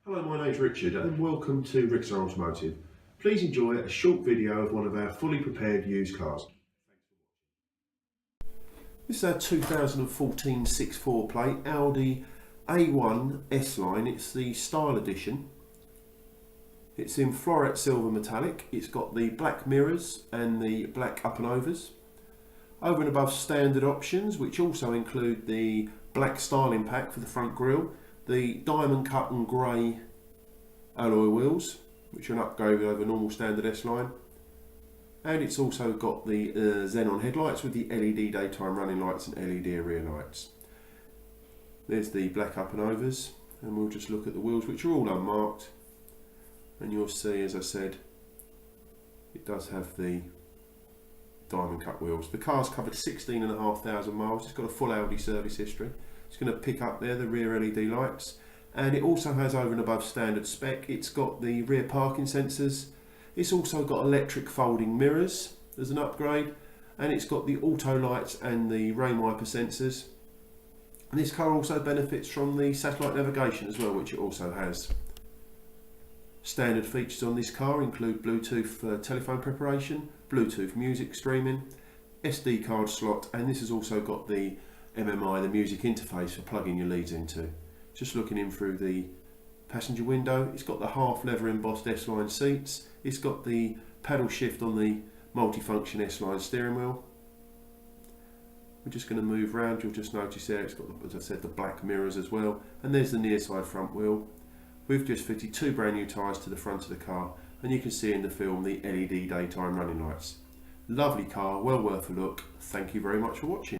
Hello, my name's Richard and welcome to Rick's Automotive. Please enjoy a short video of one of our fully prepared used cars. This is our 2014 6.4 plate Audi A1 S-Line. It's the Style Edition. It's in floret silver metallic. It's got the black mirrors and the black up and overs. Over and above standard options, which also include the black styling pack for the front grille, the diamond cut and grey alloy wheels, which are an upgrade over normal standard S-Line, and it's also got the xenon headlights with the LED daytime running lights and LED rear lights. There's the black up and overs, and we'll just look at the wheels, which are all unmarked, and you'll see, as I said, it does have the diamond cut wheels. The car's covered 16,500 miles. It's got a full Audi service history. It's going to pick up there the rear LED lights, and it also has over and above standard spec. It's got the rear parking sensors. It's also got electric folding mirrors as an upgrade, and it's got the auto lights and the rain wiper sensors. And this car also benefits from the satellite navigation as well, which it also has. Standard features on this car include Bluetooth telephone preparation, Bluetooth music streaming, SD card slot, and this has also got the MMI, the music interface for plugging your leads into. Just looking in through the passenger window, it's got the half leather embossed S-Line seats. It's got the paddle shift on the multifunction S-Line steering wheel. We're just going to move around. You'll just notice there it's got, as I said, the black mirrors as well, and there's the near side front wheel. We've just fitted two brand new tyres to the front of the car, and you can see in the film the LED daytime running lights. Lovely car, well worth a look. Thank you very much for watching.